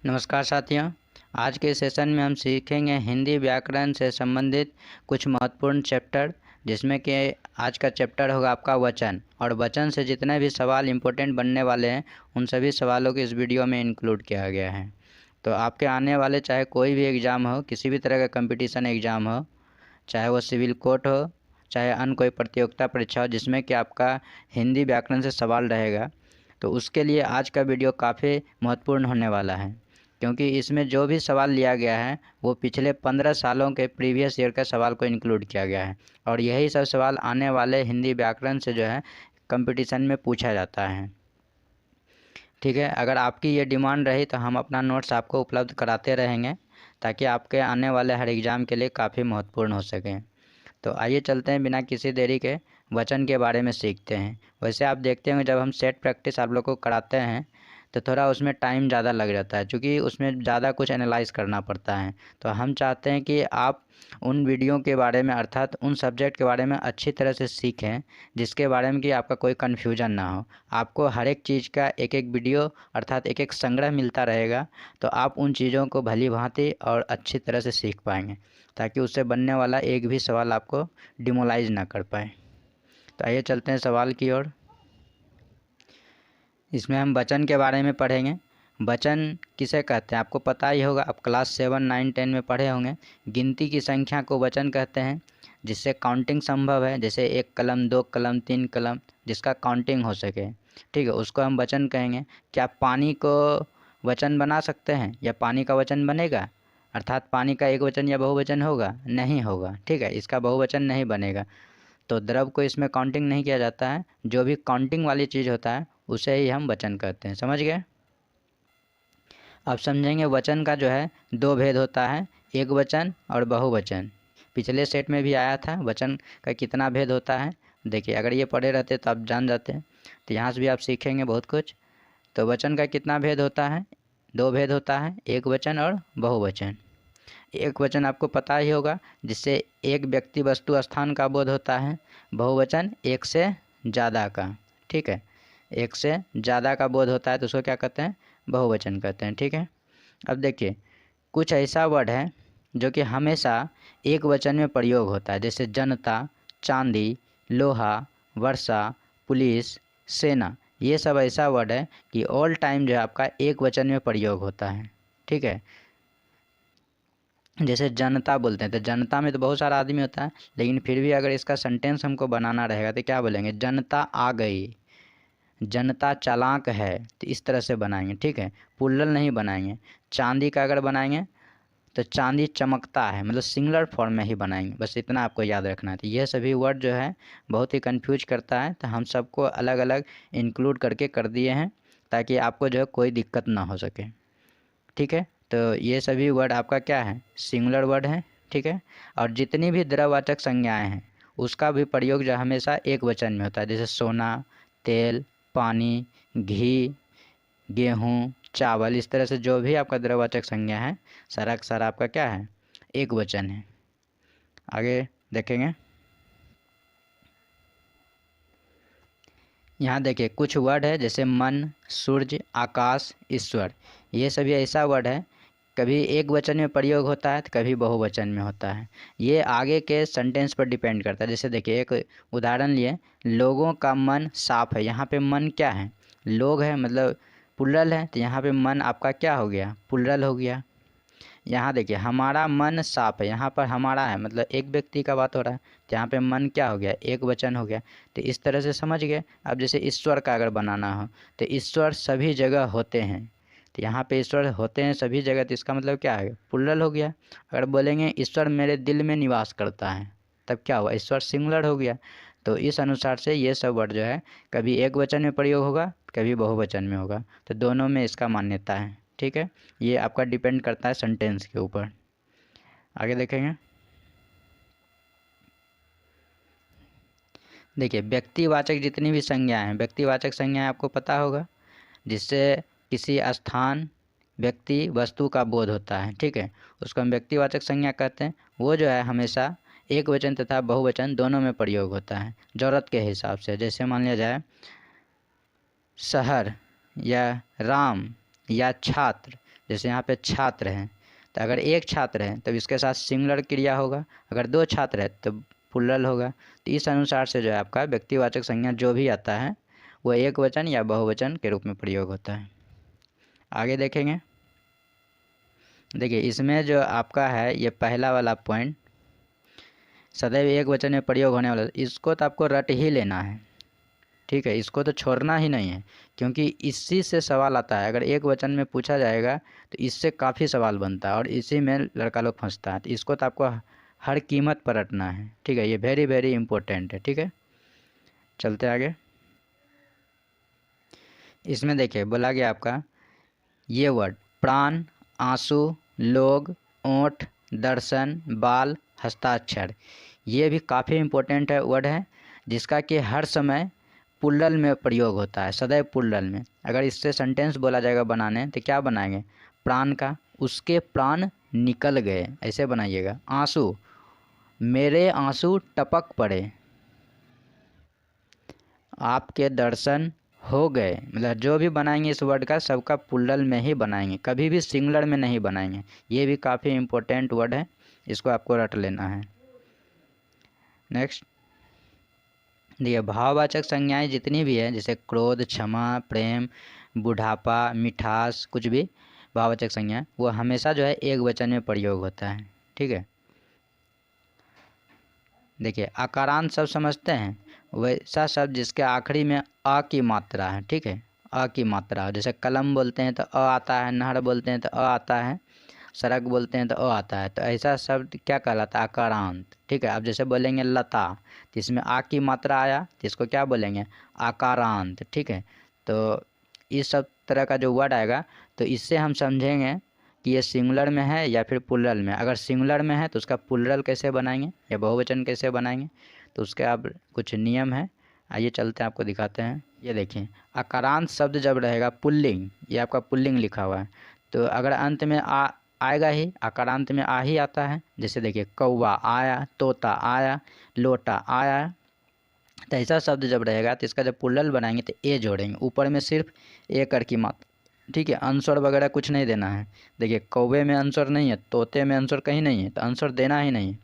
नमस्कार साथियों। आज के सेशन में हम सीखेंगे हिंदी व्याकरण से संबंधित कुछ महत्वपूर्ण चैप्टर, जिसमें कि आज का चैप्टर होगा आपका वचन। और वचन से जितने भी सवाल इम्पोर्टेंट बनने वाले हैं उन सभी सवालों को इस वीडियो में इंक्लूड किया गया है। तो आपके आने वाले चाहे कोई भी एग्ज़ाम हो, किसी भी तरह का कंपटीशन एग्ज़ाम हो, चाहे वो सिविल कोर्ट हो, चाहे अन्य कोई प्रतियोगिता परीक्षा हो जिसमें कि आपका हिंदी व्याकरण से सवाल रहेगा, तो उसके लिए आज का वीडियो काफ़ी महत्वपूर्ण होने वाला है। क्योंकि इसमें जो भी सवाल लिया गया है वो पिछले 15 सालों के प्रीवियस ईयर का सवाल को इंक्लूड किया गया है, और यही सब सवाल आने वाले हिंदी व्याकरण से जो है कंपटीशन में पूछा जाता है। ठीक है, अगर आपकी ये डिमांड रही तो हम अपना नोट्स आपको उपलब्ध कराते रहेंगे, ताकि आपके आने वाले हर एग्ज़ाम के लिए काफ़ी महत्वपूर्ण हो सकें। तो आइए चलते हैं, बिना किसी देरी के वचन के बारे में सीखते हैं। वैसे आप देखते होंगे जब हम सेट प्रैक्टिस आप लोग को कराते हैं तो थोड़ा उसमें टाइम ज़्यादा लग जाता है, क्योंकि उसमें ज़्यादा कुछ एनालाइज करना पड़ता है। तो हम चाहते हैं कि आप उन वीडियो के बारे में, अर्थात उन सब्जेक्ट के बारे में अच्छी तरह से सीखें, जिसके बारे में कि आपका कोई कन्फ्यूजन ना हो। आपको हर एक चीज़ का एक एक वीडियो अर्थात एक एक संग्रह मिलता रहेगा, तो आप उन चीज़ों को भली भांति और अच्छी तरह से सीख पाएंगे, ताकि उससे बनने वाला एक भी सवाल आपको डिमोलाइज ना कर पाए। तो आइए चलते हैं सवाल की ओर। इसमें हम वचन के बारे में पढ़ेंगे। वचन किसे कहते हैं आपको पता ही होगा, आप क्लास 7, 9, 10 में पढ़े होंगे। गिनती की संख्या को वचन कहते हैं, जिससे काउंटिंग संभव है, जैसे 1 कलम, 2 कलम, 3 कलम, जिसका काउंटिंग हो सके। ठीक है, उसको हम वचन कहेंगे। क्या पानी को वचन बना सकते हैं, या पानी का वचन बनेगा? अर्थात पानी का एक वचन या बहुवचन होगा? नहीं होगा। ठीक है, इसका बहुवचन नहीं बनेगा। तो द्रव को इसमें काउंटिंग नहीं किया जाता है। जो भी काउंटिंग वाली चीज़ होता है उसे ही हम वचन कहते हैं। समझ गए? अब समझेंगे वचन का जो है 2 भेद होता है, एक वचन और बहुवचन। पिछले सेट में भी आया था वचन का कितना भेद होता है। देखिए, अगर ये पढ़े रहते तो आप जान जाते हैं। तो यहाँ से भी आप सीखेंगे बहुत कुछ। तो वचन का कितना भेद होता है? 2 भेद होता है, एक वचन और बहुवचन। एक वचन आपको पता ही होगा, जिससे एक व्यक्ति, वस्तु, स्थान का बोध होता है। बहुवचन एक से ज़्यादा का। ठीक है, एक से ज़्यादा का बोध होता है तो उसको क्या कहते हैं? बहुवचन कहते हैं। ठीक है, अब देखिए, कुछ ऐसा वर्ड है जो कि हमेशा एक वचन में प्रयोग होता है, जैसे जनता, चांदी, लोहा, वर्षा, पुलिस, सेना। ये सब ऐसा वर्ड है कि ऑल टाइम जो है आपका एक वचन में प्रयोग होता है। ठीक है, जैसे जनता बोलते हैं तो जनता में तो बहुत सारा आदमी होता है, लेकिन फिर भी अगर इसका सेंटेंस हमको बनाना रहेगा तो क्या बोलेंगे? जनता आ गई, जनता चालाक है, तो इस तरह से बनाएंगे। ठीक है, प्लुरल नहीं बनाएंगे। चांदी का अगर बनाएंगे तो चांदी चमकता है, मतलब सिंगुलर फॉर्म में ही बनाएंगे। बस इतना आपको याद रखना है। तो ये सभी वर्ड जो है बहुत ही कंफ्यूज करता है, तो हम सबको अलग अलग इंक्लूड करके कर दिए हैं, ताकि आपको जो है कोई दिक्कत ना हो सके। ठीक है, तो ये सभी वर्ड आपका क्या है? सिंगुलर वर्ड है। ठीक है, और जितनी भी द्रववाचक संज्ञाएं हैं उसका भी प्रयोग जो हमेशा एक वचन में होता है, जैसे सोना, तेल, पानी, घी, गेहूँ, चावल। इस तरह से जो भी आपका द्रववाचक संज्ञा है सारा का सारा आपका क्या है? एक वचन है। आगे देखेंगे। यहाँ देखिए कुछ वर्ड है, जैसे मन, सूर्य, आकाश, ईश्वर। ये सभी ऐसा वर्ड है, कभी एक वचन में प्रयोग होता है तो कभी बहुवचन में होता है। ये आगे के सेंटेंस पर डिपेंड करता है। जैसे देखिए, एक उदाहरण लिए, लोगों का मन साफ है। यहाँ पे मन क्या है? लोग है, मतलब प्लुरल है, तो यहाँ पे मन आपका क्या हो गया? प्लुरल हो गया। यहाँ देखिए, हमारा मन साफ है, यहाँ पर हमारा है, मतलब एक व्यक्ति का बात हो रहा है, तो यहाँ पे मन क्या हो गया? एक वचन हो गया। तो इस तरह से समझ गए। अब जैसे ईश्वर का अगर बनाना हो तो ईश्वर सभी जगह होते हैं, तो यहाँ पे ईश्वर होते हैं सभी जगह, तो इसका मतलब क्या है? प्लुरल हो गया। अगर बोलेंगे ईश्वर मेरे दिल में निवास करता है, तब क्या हुआ? ईश्वर सिंगुलर हो गया। तो इस अनुसार से ये सब वर्ड जो है कभी एक वचन में प्रयोग होगा, कभी बहुवचन में होगा, तो दोनों में इसका मान्यता है। ठीक है, ये आपका डिपेंड करता है सेंटेंस के ऊपर। आगे देखेंगे। देखिए, व्यक्तिवाचक जितनी भी संज्ञाएं हैं, व्यक्तिवाचक संज्ञाएं आपको पता होगा, जिससे किसी स्थान, व्यक्ति, वस्तु का बोध होता है। ठीक है, उसको हम व्यक्तिवाचक संज्ञा कहते हैं। वो जो है हमेशा एक वचन तथा बहुवचन दोनों में प्रयोग होता है, ज़रूरत के हिसाब से। जैसे मान लिया जाए शहर, या राम, या छात्र, जैसे यहाँ पे छात्र हैं, तो अगर एक छात्र है तब इसके साथ सिंगुलर क्रिया होगा, अगर दो छात्र है तो प्लुरल होगा। तो इस अनुसार से जो है आपका व्यक्तिवाचक संज्ञा जो भी आता है वो एक वचन या बहुवचन के रूप में प्रयोग होता है। आगे देखेंगे। देखिए इसमें जो आपका है ये पहला वाला पॉइंट, सदैव एक वचन में प्रयोग होने वाला, इसको तो आपको रट ही लेना है, ठीक है, इसको तो छोड़ना ही नहीं है, क्योंकि इसी से सवाल आता है। अगर एक वचन में पूछा जाएगा तो इससे काफ़ी सवाल बनता है और इसी में लड़का लोग फंसता है। तो इसको तो आपको हर कीमत पर रटना है, ठीक है, ये वेरी वेरी इंपॉर्टेंट है, ठीक है। चलते आगे। इसमें देखिए बोला गया आपका ये वर्ड प्राण, आंसू, लोग, ओंठ, दर्शन, बाल, हस्ताक्षर, ये भी काफ़ी इम्पोर्टेंट है वर्ड है, जिसका कि हर समय प्लुरल में प्रयोग होता है, सदैव प्लुरल में। अगर इससे सेंटेंस बोला जाएगा बनाने तो क्या बनाएंगे, प्राण का उसके प्राण निकल गए, ऐसे बनाइएगा। आंसू, मेरे आंसू टपक पड़े। आपके दर्शन हो गए, मतलब जो भी बनाएंगे इस वर्ड का सबका प्लुरल में ही बनाएंगे, कभी भी सिंगुलर में नहीं बनाएंगे। ये भी काफ़ी इम्पोर्टेंट वर्ड है, इसको आपको रट लेना है। नेक्स्ट देखिए भाववाचक संज्ञाएं जितनी भी है, जैसे क्रोध, क्षमा, प्रेम, बुढ़ापा, मिठास, कुछ भी भाववाचक संज्ञा वो हमेशा जो है एक वचन में प्रयोग होता है, ठीक है। देखिए आकारांत शब्द समझते हैं, वैसा शब्द जिसके आखिरी में अ की मात्रा है, ठीक है, अ की मात्रा। जैसे कलम बोलते हैं तो अ आता है, नहर बोलते हैं तो अ आता है, सड़क बोलते हैं तो अ आता है, तो ऐसा शब्द क्या कहलाता है, आकारांत, ठीक है। अब जैसे बोलेंगे लता, तो इसमें आ की मात्रा आया तो इसको क्या बोलेंगे, आकारांत, ठीक है। तो इस सब तरह का जो वर्ड आएगा तो इससे हम समझेंगे कि ये सिंगुलर में है या फिर प्लुरल में। अगर सिंगुलर में है तो उसका प्लुरल कैसे बनाएंगे या बहुवचन कैसे बनाएंगे, तो उसके अब कुछ नियम है, आइए चलते हैं आपको दिखाते हैं। ये देखिए आकारांत शब्द जब रहेगा पुल्लिंग, ये आपका पुल्लिंग लिखा हुआ है, तो अगर अंत में आ आएगा ही, आकारांत में आ ही आता है। जैसे देखिए कौवा आया, तोता आया, लोटा आया, तो ऐसा शब्द जब रहेगा तो इसका जब प्लुरल बनाएंगे तो ए जोड़ेंगे, ऊपर में सिर्फ ए कर की मात्रा, ठीक है, अंस्वर वगैरह कुछ नहीं देना है। देखिए कौवे में अंस्वर नहीं है, तोते में अंस्वर कहीं नहीं है, तो अंस्वर देना ही नहीं है।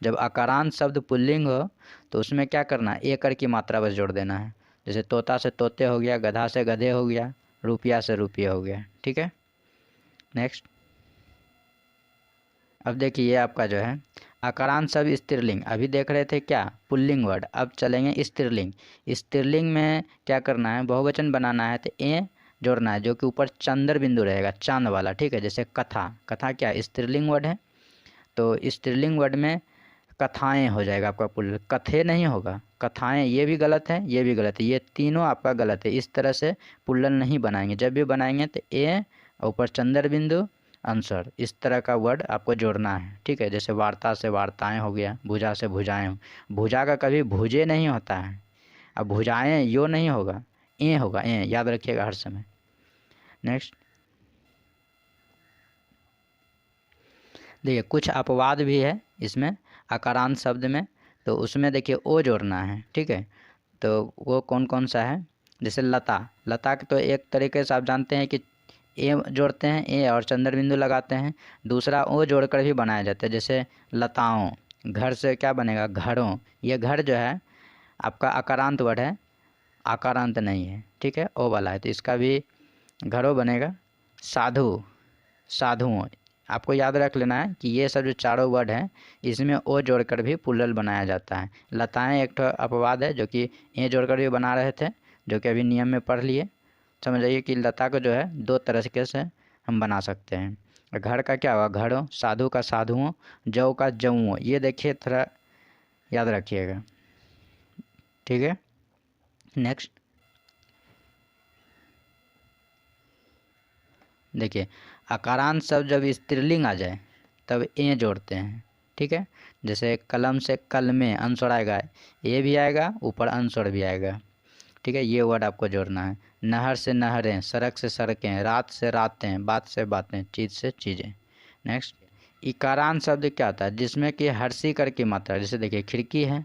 जब आकारांत शब्द पुल्लिंग हो तो उसमें क्या करना है, ए कर की मात्रा बस जोड़ देना है। जैसे तोता से तोते हो गया, गधा से गधे हो गया, रुपया से रुपये हो गया, ठीक है। नेक्स्ट अब देखिए ये आपका जो है आकारांत शब्द स्त्रीलिंग, अभी देख रहे थे क्या पुल्लिंग वर्ड, अब चलेंगे स्त्रीलिंग। स्त्रीलिंग में क्या करना है, बहुवचन बनाना है तो ए जोड़ना है, जो कि ऊपर चंद्र बिंदु रहेगा, चांद वाला, ठीक है। जैसे कथा, कथा क्या स्त्रीलिंग वर्ड है, तो स्त्रीलिंग वर्ड में कथाएं हो जाएगा आपका प्लुरल, कथे नहीं होगा, कथाएं, ये भी गलत है, ये भी गलत है, ये तीनों आपका गलत है। इस तरह से प्लुरल नहीं बनाएंगे, जब भी बनाएंगे तो ए ऊपर चंद्र बिंदु आंसर, इस तरह का वर्ड आपको जोड़ना है, ठीक है। जैसे वार्ता से वार्ताएं हो गया, भुजा से भुजाएं हो, भुजा का कभी भुजे नहीं होता है, अब भुजाएं यो नहीं होगा, ए होगा, ए याद रखिएगा हर समय। नेक्स्ट देखिए कुछ अपवाद भी है इसमें आकारांत शब्द में, तो उसमें देखिए ओ जोड़ना है, ठीक है। तो वो कौन कौन सा है, जैसे लता, लता के तो एक तरीके से आप जानते हैं कि ए जोड़ते हैं, ए और चंद्र बिंदु लगाते हैं, दूसरा ओ जोड़कर भी बनाया जाता है, जैसे लताओं। घर से क्या बनेगा, घरों, ये घर जो है आपका आकारांत वर्ड है, आकारांत नहीं है, ठीक है, ओ वाला है, तो इसका भी घरों बनेगा। साधु, साधुओं, आपको याद रख लेना है कि ये सब जो चारों वर्ड हैं इसमें ओ जोड़कर भी प्लुरल बनाया जाता है। लताएं एक तो अपवाद है जो कि ए जोड़कर भी बना रहे थे, जो कि अभी नियम में पढ़ लिए। समझ आइए कि लता को जो है दो तरीके से हम बना सकते हैं। घर का क्या हुआ, घरों, साधु का साधुओं, जौ का जौओं, ये देखिए थोड़ा याद रखिएगा, ठीक है। नेक्स्ट देखिए आकारांत शब्द जब स्त्रीलिंग आ जाए तब ए जोड़ते हैं, ठीक है। जैसे कलम से कल में अंस्वर आएगा, ए भी आएगा, ऊपर अंस्वर भी आएगा, ठीक है, ये वर्ड आपको जोड़ना है। नहर से नहरें, सड़क से सड़कें, रात से रातें, बात से बातें, चीज़ से चीज़ें। नेक्स्ट इकारांत शब्द क्या होता है, जिसमें कि हर्षी कर की मात्रा, जैसे देखिए खिड़की है,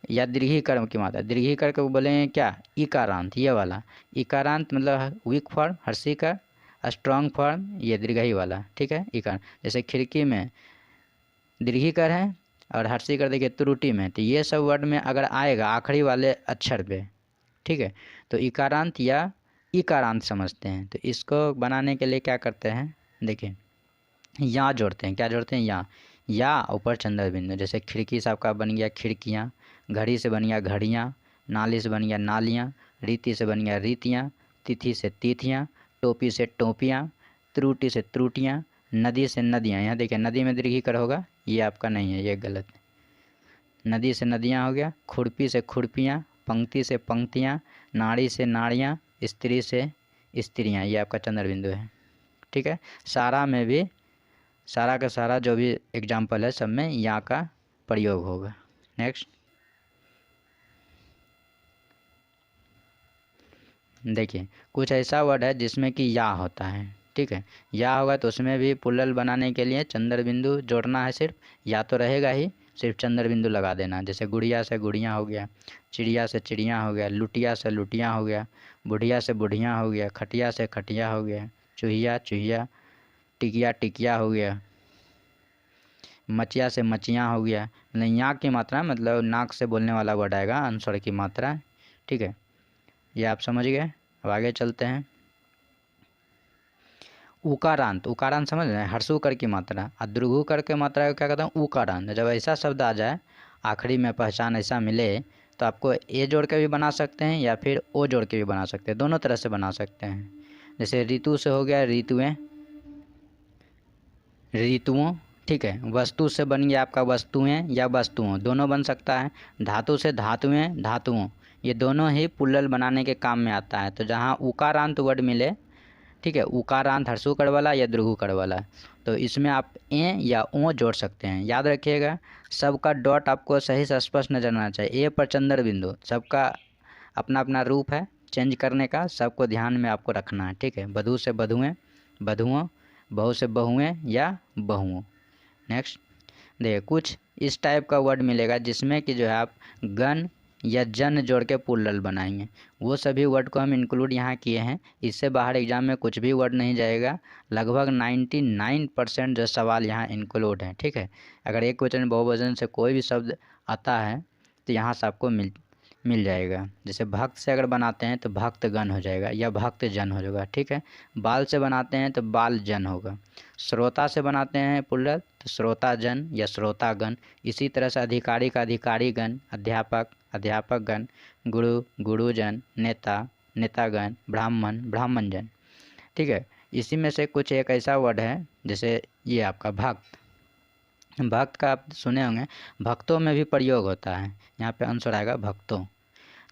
या दीर्घी कर की मात्रा, दीर्घी कर को बोलेंगे क्या, इकारांत, ये वाला इकारांत मतलब वीक फॉर्म हर्षी कर, स्ट्रॉन्ग फॉर्म ये दीर्घई वाला, ठीक है, इकार। जैसे खिड़की में दीर्घीकर है और हर्षीकर देखिए त्रुटि में, तो ये सब वर्ड में अगर आएगा आखिरी वाले अक्षर पे, ठीक है, तो इकारांत या इकारांत समझते हैं। तो इसको बनाने के लिए क्या करते हैं, देखिए या जोड़ते हैं। क्या जोड़ते हैं, या ऊपर चंद्र बिंदु। जैसे खिड़की से आपका बन गया खिड़कियाँ, घड़ी से बन गया घड़ियाँ, नाली से बन गया नालियाँ, रीति से बन गया रीतियाँ, तिथि से तिथियाँ, टोपी से टोपियाँ, त्रुटि से त्रुटियाँ, नदी से नदियाँ। यहाँ देखिए नदी में दीर्घीकर होगा, ये आपका नहीं है, ये गलत है। नदी से नदियाँ हो गया, खुरपी से खुरपियाँ, पंक्ति से पंक्तियाँ, नाड़ी से नाड़ियाँ, स्त्री से स्त्रियाँ, ये आपका चंद्र बिंदु है, ठीक है। सारा में भी सारा का सारा जो भी एग्जाम्पल है सब में या का प्रयोग होगा। नेक्स्ट देखिए कुछ ऐसा वर्ड है जिसमें कि या होता है, ठीक है। या होगा तो उसमें भी पुल्लल बनाने के लिए चंद्र बिंदु जोड़ना है, सिर्फ या तो रहेगा ही, सिर्फ चंद्र बिंदु लगा देना। जैसे गुड़िया से गुड़ियाँ हो गया, चिड़िया से चिड़िया हो गया, लुटिया से लुटियाँ हो गया, बुढ़िया से बुढ़ियाँ हो गया, खटिया से खटिया हो गया, चूहिया चूहिया, टिकिया टिकिया हो गया, मचिया से मचियाँ हो गया। मतलब यहाँ की मात्रा मतलब नाक से बोलने वाला वर्ड आएगा, अनुस्वर की मात्रा, ठीक है। ये आप समझ गए। अब आगे चलते हैं। उकारांत, उकारांत समझ रहे हैं, हर्षु कर की मात्रा और द्रुघु कर के मात्रा को क्या कहता हूँ, उकारांत। जब ऐसा शब्द आ जाए आखिरी में पहचान ऐसा मिले तो आपको ए जोड़ के भी बना सकते हैं या फिर ओ जोड़ के भी बना सकते हैं, दोनों तरह से बना सकते हैं। जैसे ऋतु से हो गया ऋतुएं, ऋतुओं, ठीक है। वस्तु से बन गया आपका वस्तुएं या वस्तुओं, दोनों बन सकता है। धातु से धातुएं धातुओं, ये दोनों ही पुल्लल बनाने के काम में आता है। तो जहाँ उकारांत वर्ड मिले, ठीक है, उकारांत हर्षुकर वाला या द्रुघुकर वाला, तो इसमें आप ए या ओ जोड़ सकते हैं। याद रखिएगा सबका डॉट आपको सही से स्पष्ट नजर आना चाहिए। ए पर चंद्र बिंदु, सबका अपना अपना रूप है चेंज करने का, सबको ध्यान में आपको रखना है, ठीक है। बधू से बधुएं बधुओं, बहू से बहुएं या बहुओं। नेक्स्ट देखिए कुछ इस टाइप का वर्ड मिलेगा जिसमें कि जो है आप गण या जन जोड़ के पुल्लल बनाएंगे। वो सभी वर्ड को हम इंक्लूड यहाँ किए हैं, इससे बाहर एग्जाम में कुछ भी वर्ड नहीं जाएगा। लगभग 99% जो सवाल यहाँ इंक्लूड हैं, ठीक है। अगर एक वचन बहुवचन से कोई भी शब्द आता है तो यहाँ से आपको मिल जाएगा। जैसे भक्त से अगर बनाते हैं तो भक्त गण हो जाएगा या भक्त जन हो जाएगा, ठीक है। बाल से बनाते हैं तो बाल जन होगा। श्रोता से बनाते हैं पुल्लल तो श्रोता जन या श्रोता गण। इसी तरह से अधिकारी का अधिकारी गण, अध्यापक अध्यापक गण, गुरु गुरुजन, नेता नेतागण, ब्राह्मण ब्राह्मण जन, ठीक है। इसी में से कुछ एक ऐसा वर्ड है जैसे ये आपका भक्त, भक्त का आप सुने होंगे, भक्तों में भी प्रयोग होता है, यहाँ पे आंसर आएगा भक्तों।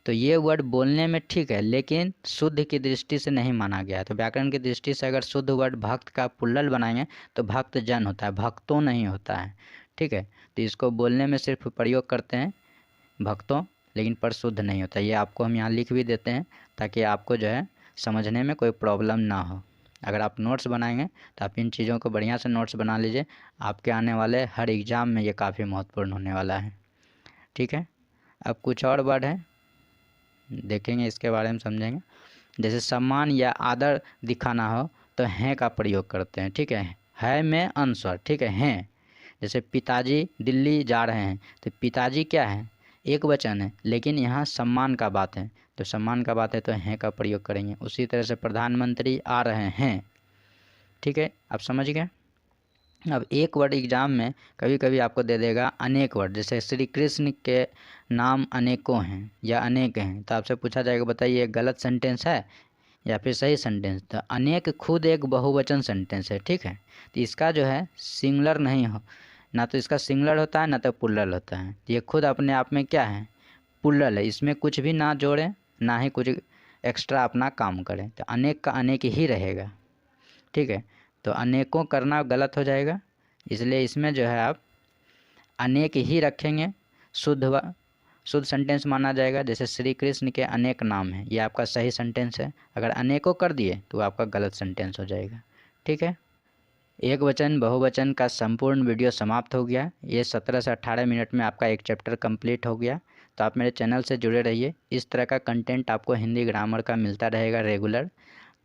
तो ये वर्ड बोलने में ठीक है लेकिन शुद्ध की दृष्टि से नहीं माना गया है। तो व्याकरण की दृष्टि से अगर शुद्ध वर्ड भक्त का पुल्लल बनाएंगे तो भक्त जन होता है, भक्तों नहीं होता है, ठीक है। तो इसको बोलने में सिर्फ प्रयोग करते हैं भक्तों, लेकिन पर शुद्ध नहीं होता। ये आपको हम यहाँ लिख भी देते हैं ताकि आपको जो है समझने में कोई प्रॉब्लम ना हो। अगर आप नोट्स बनाएंगे तो आप इन चीज़ों को बढ़िया से नोट्स बना लीजिए, आपके आने वाले हर एग्ज़ाम में ये काफ़ी महत्वपूर्ण होने वाला है, ठीक है। अब कुछ और वर्ड है देखेंगे, इसके बारे में समझेंगे। जैसे सम्मान या आदर दिखाना हो तो हैं का प्रयोग करते हैं, ठीक है में अनुस्वर, ठीक है हैं। जैसे पिताजी दिल्ली जा रहे हैं तो पिताजी क्या है, एक वचन है, लेकिन यहाँ सम्मान का बात है तो सम्मान का बात है तो हैं का प्रयोग करेंगे। उसी तरह से प्रधानमंत्री आ रहे हैं, ठीक है, आप समझ गए। अब एक वर्ड एग्जाम में कभी कभी आपको दे देगा अनेक वर्ड, जैसे श्री कृष्ण के नाम अनेकों हैं या अनेक हैं, तो आपसे पूछा जाएगा बताइए गलत सेंटेंस है या फिर सही सेंटेंस। तो अनेक खुद एक बहुवचन सेंटेंस है, ठीक है। तो इसका जो है सिंगुलर नहीं हो, ना तो इसका सिंगुलर होता है ना तो पुल्लल होता है। ये खुद अपने आप में क्या है, पुल्लल है, इसमें कुछ भी ना जोड़ें ना ही कुछ एक्स्ट्रा अपना काम करें, तो अनेक का अनेक ही रहेगा, ठीक है। तो अनेकों करना गलत हो जाएगा, इसलिए इसमें जो है आप अनेक ही रखेंगे, शुद्ध सेंटेंस माना जाएगा। जैसे श्री कृष्ण के अनेक नाम हैं, ये आपका सही सेंटेंस है। अगर अनेकों कर दिए तो आपका गलत सेंटेंस हो जाएगा, ठीक है। एक वचन बहुवचन का संपूर्ण वीडियो समाप्त हो गया। ये 17 से 18 मिनट में आपका एक चैप्टर कंप्लीट हो गया। तो आप मेरे चैनल से जुड़े रहिए, इस तरह का कंटेंट आपको हिंदी ग्रामर का मिलता रहेगा रेगुलर।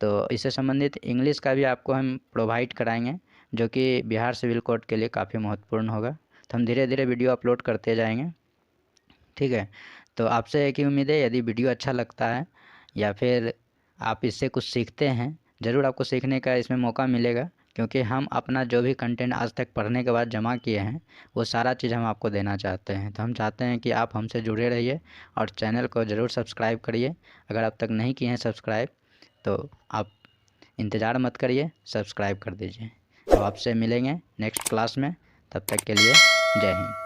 तो इससे संबंधित इंग्लिश का भी आपको हम प्रोवाइड कराएंगे, जो कि बिहार सिविल कोड के लिए काफ़ी महत्वपूर्ण होगा। तो हम धीरे धीरे वीडियो अपलोड करते जाएंगे, ठीक है। तो आपसे एक ही उम्मीद है, यदि वीडियो अच्छा लगता है या फिर आप इससे कुछ सीखते हैं, ज़रूर आपको सीखने का इसमें मौका मिलेगा, क्योंकि हम अपना जो भी कंटेंट आज तक पढ़ने के बाद जमा किए हैं वो सारा चीज़ हम आपको देना चाहते हैं। तो हम चाहते हैं कि आप हमसे जुड़े रहिए और चैनल को ज़रूर सब्सक्राइब करिए। अगर आप तक नहीं किए हैं सब्सक्राइब तो आप इंतज़ार मत करिए, सब्सक्राइब कर दीजिए। तो आपसे मिलेंगे नेक्स्ट क्लास में, तब तक के लिए जय हिंद।